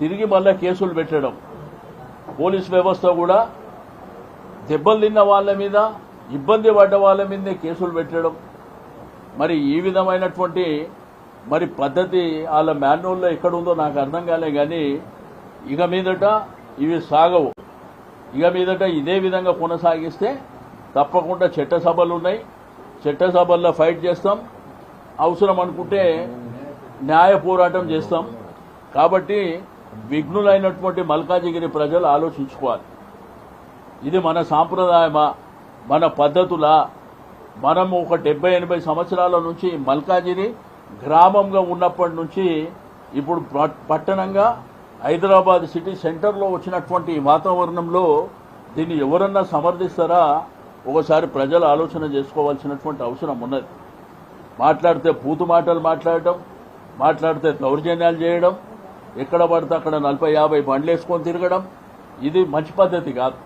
తిరిగి మళ్ళా కేసులు పెట్టడం, పోలీస్ వ్యవస్థ కూడా దెబ్బలు తిన్న వాళ్ళ మీద, ఇబ్బంది పడ్డ వాళ్ళ మీదే కేసులు పెట్టడం, మరి ఈ విధమైనటువంటి మరి పద్ధతి వాళ్ళ మాన్యువల్లో ఎక్కడుందో నాకు అర్థం కాలే. కానీ ఇక మీదట ఇవి సాగవు. ఇక మీదట ఇదే విధంగా కొనసాగిస్తే తప్పకుండా చట్టసభలు ఉన్నాయి, చట్టసభల్లో ఫైట్ చేస్తాం, అవసరం అనుకుంటే న్యాయ పోరాటం చేస్తాం. కాబట్టి విఘ్నులైనటువంటి మల్కాజిగిరి ప్రజలు ఆలోచించుకోవాలి. ఇది మన సాంప్రదాయమా, మన పద్ధతులా? మనం ఒక 70-80 సంవత్సరాల నుంచి మల్కాజిగిరి గ్రామంగా ఉన్నప్పటి నుంచి ఇప్పుడు పట్టణంగా హైదరాబాద్ సిటీ సెంటర్లో వచ్చినటువంటి వాతావరణంలో దీన్ని ఎవరన్నా సమర్థిస్తారా? ఒకసారి ప్రజలు ఆలోచన చేసుకోవాల్సినటువంటి అవసరం ఉన్నది. మాట్లాడితే బూతు మాటలు మాట్లాడటం, మాట్లాడితే దౌర్జన్యాలు చేయడం, ఎక్కడ పడితే అక్కడ 40-50 బండ్లు వేసుకొని తిరగడం, ఇది మంచి పద్ధతి కాదు.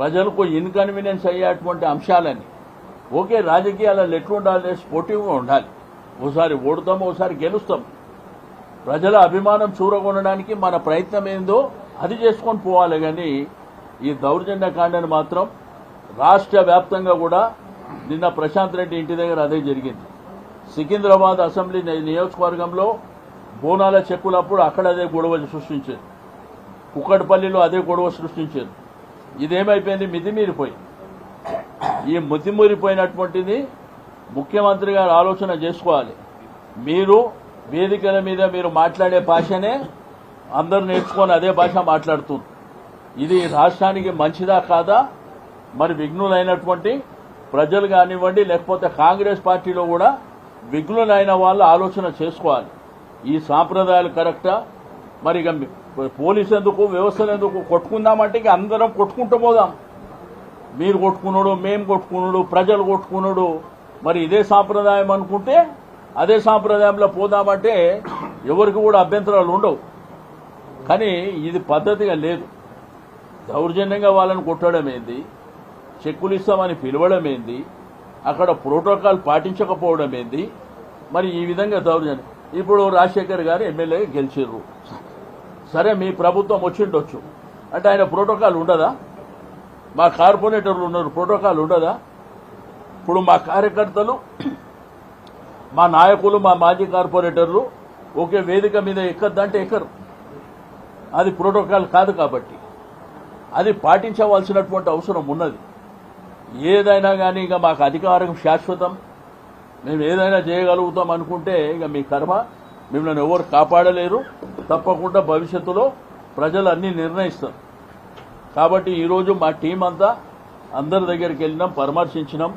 ప్రజలకు ఇన్కన్వీనియన్స్ అయ్యేటువంటి అంశాలని ఓకే, రాజకీయాలలో ఎట్లుండాలి? స్పోర్టివ్గా ఉండాలి. ఓసారి ఓడుతాం, ఓసారి గెలుస్తాం. ప్రజల అభిమానం చూరగొనడానికి మన ప్రయత్నం ఏందో అది చేసుకొని పోవాలి. కానీ ఈ దౌర్జన్యకాండని మాత్రం రాష్ట్ర వ్యాప్తంగా కూడా నిన్న ప్రశాంత్ రెడ్డి ఇంటి దగ్గర అదే జరిగింది. సికింద్రాబాద్ అసెంబ్లీ నియోజకవర్గంలో బోనాల చెక్కులప్పుడు అక్కడ అదే గొడవ సృష్టించారు, కుక్కడపల్లిలో అదే గొడవ సృష్టించారు. ఇదేమైపోయింది? మితిమీరిపోయి. ఈ మితిమీరిపోయినటువంటిది ముఖ్యమంత్రి గారు ఆలోచన చేసుకోవాలి. మీరు వేదికల మీద మీరు మాట్లాడే భాషనే అందరూ నేర్చుకొని అదే భాష మాట్లాడుతున్నారు. ఇది రాష్ట్రానికి మంచిదా కాదా? మరి విఘ్నులైనటువంటి ప్రజలు కానివ్వండి, లేకపోతే కాంగ్రెస్ పార్టీలో కూడా విఘ్నులైన వాళ్ళు ఆలోచన చేసుకోవాలి. ఈ సాంప్రదాయాలు కరెక్టా? మరి ఇక పోలీసు ఎందుకు, వ్యవస్థలు ఎందుకు? కొట్టుకుందామంటే ఇక అందరం కొట్టుకుంటూ పోదాం. మీరు కొట్టుకున్నాడు, మేము కొట్టుకున్నాడు, ప్రజలు కొట్టుకున్నాడు. మరి ఇదే సాంప్రదాయం అనుకుంటే అదే సాంప్రదాయంలో పోదామంటే ఎవరికి కూడా అభ్యంతరాలు ఉండవు. కానీ ఇది పద్ధతిగా లేదు. దౌర్జన్యంగా వాళ్ళని కొట్టడం ఏంది, చెక్కులు ఇస్తామని పిలవడం ఏంది, అక్కడ ప్రోటోకాల్ పాటించకపోవడం ఏంది? మరి ఈ విధంగా దౌర్జన్యం. ఇప్పుడు రాజశేఖర్ గారు ఎమ్మెల్యే గెలిచిర్రు, సరే మీ ప్రభుత్వం వచ్చిండొచ్చు అంటే ఆయన ప్రోటోకాల్ ఉండదా? మా కార్పొరేటర్లు ఉన్నారు, ప్రోటోకాల్ ఉండదా? ఇప్పుడు మా కార్యకర్తలు, మా నాయకులు, మా మాజీ కార్పొరేటర్లు ఒకే వేదిక మీద ఎక్కద్దంటే ఎక్కరు. అది ప్రోటోకాల్ కాదు. కాబట్టి అది పాటించవలసినటువంటి అవసరం ఉన్నది. ఏదైనా కానీ ఇక మాకు అధికారం శాశ్వతం, మేము ఏదైనా చేయగలుగుతాం అనుకుంటే ఇక మీ కర్మ, మిమ్మల్ని ఎవరు కాపాడలేరు. తప్పకుండా భవిష్యత్తులో ప్రజలు అన్నీ నిర్ణయిస్తారు. కాబట్టి ఈరోజు మా టీం అంతా అందరి దగ్గరికి వెళ్ళినాం, పరామర్శించినాం,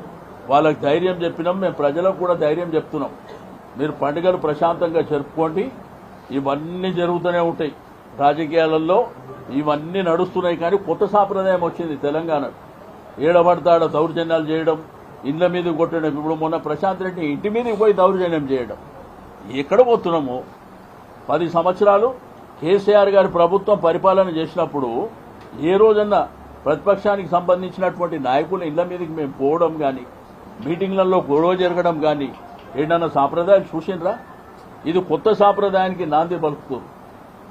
వాళ్ళకి ధైర్యం చెప్పినాం. మేము ప్రజలకు కూడా ధైర్యం చెప్తున్నాం. మీరు పండుగలు ప్రశాంతంగా జరుపుకోండి. ఇవన్నీ జరుగుతూనే ఉంటాయి. రాజకీయాలలో ఇవన్నీ నడుస్తున్నాయి. కానీ కొత్త సాంప్రదాయం వచ్చింది తెలంగాణ. ఏడబడతాడ దౌర్జన్యాలు చేయడం, ఇండ్ల మీద కొట్టడం. ఇప్పుడు మొన్న ప్రశాంత్ రెడ్డి ఇంటి మీదకి పోయి దౌర్జన్యం చేయడం. ఎక్కడ పోతున్నాము? 10 సంవత్సరాలు కేసీఆర్ గారి ప్రభుత్వం పరిపాలన చేసినప్పుడు ఏ రోజన్నా ప్రతిపక్షానికి సంబంధించినటువంటి నాయకులు ఇళ్ల మీదకి మేము పోవడం కానీ, మీటింగ్లలో గొడవ జరగడం కానీ ఏదన్నా సాంప్రదాయాలు చూసిండ్రా? ఇది కొత్త సాంప్రదాయానికి నాంది పలుకుతుంది.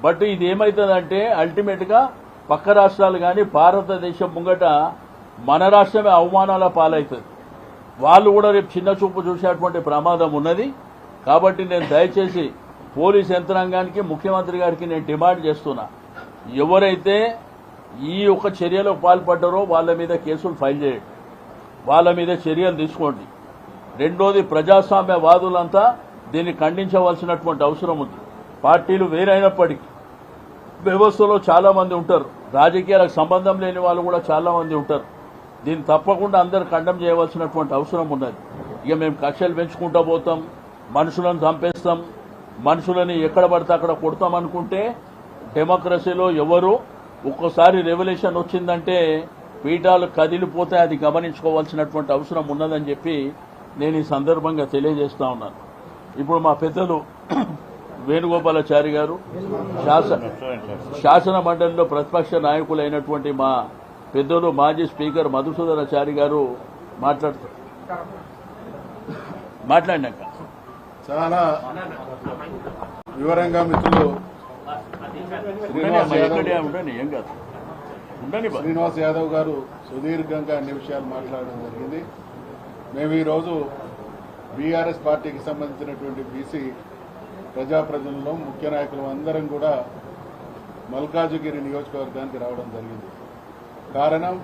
బట్ ఇది ఏమవుతుందంటే అల్టిమేట్గా పక్క రాష్ట్రాలు కానీ భారతదేశం ముంగట మన రాష్ట్రమే అవమానాల పాలవుతుంది. వాళ్ళు కూడా రేపు చిన్న చూపు చూసేటువంటి ప్రమాదం ఉన్నది. కాబట్టి నేను దయచేసి పోలీస్ యంత్రాంగానికి, ముఖ్యమంత్రి గారికి నేను డిమాండ్ చేస్తున్నా, ఎవరైతే ఈ యొక్క చర్యలకు పాల్పడ్డారో వాళ్ళ మీద కేసులు ఫైల్ చేయండి, వాళ్ళ మీద చర్యలు తీసుకోండి. రెండోది, ప్రజాస్వామ్యవాదులంతా దీన్ని ఖండించవలసినటువంటి అవసరం ఉంది. పార్టీలు వేరైనప్పటికీ వ్యవస్థలో చాలా మంది ఉంటారు, రాజకీయాలకు సంబంధం లేని వాళ్ళు కూడా చాలా మంది ఉంటారు. దీన్ని తప్పకుండా అందరూ ఖండం చేయవలసినటువంటి అవసరం ఉన్నది. ఇక మేము కక్షలు పెంచుకుంటూ పోతాం, మనుషులను చంపేస్తాం, మనుషులని ఎక్కడ పడితే అక్కడ కొడతాం అనుకుంటే డెమోక్రసీలో ఎవరు ఒక్కోసారి రెవల్యూషన్ వచ్చిందంటే పీఠాలు కదిలిపోతే అది గమనించుకోవాల్సినటువంటి అవసరం ఉన్నదని చెప్పి నేను ఈ సందర్భంగా తెలియజేస్తా ఉన్నాను. ఇప్పుడు మా పెద్దలు వేణుగోపాలాచారి గారు, శాసన మండలిలో ప్రతిపక్ష నాయకులైనటువంటి మా పెద్దలు మాజీ స్పీకర్ మధుసూదనాచారి గారు మాట్లాడినాక చాలా వివరంగా మిత్రులు ఉండని అమ్మా, ఎక్కడే ఉండని, ఏం కాదు, ఉండని బా. శ్రీనివాస్ యాదవ్ గారు సుదీర్ఘంగా అన్ని విషయాలు మాట్లాడడం జరిగింది. మేము ఈరోజు బీఆర్ఎస్ పార్టీకి సంబంధించినటువంటి బీసీ ప్రజాప్రతినిధులు ముఖ్య నాయకులు అందరం కూడా మల్కాజిగిరి నియోజకవర్గానికి రావడం జరిగింది. కారణం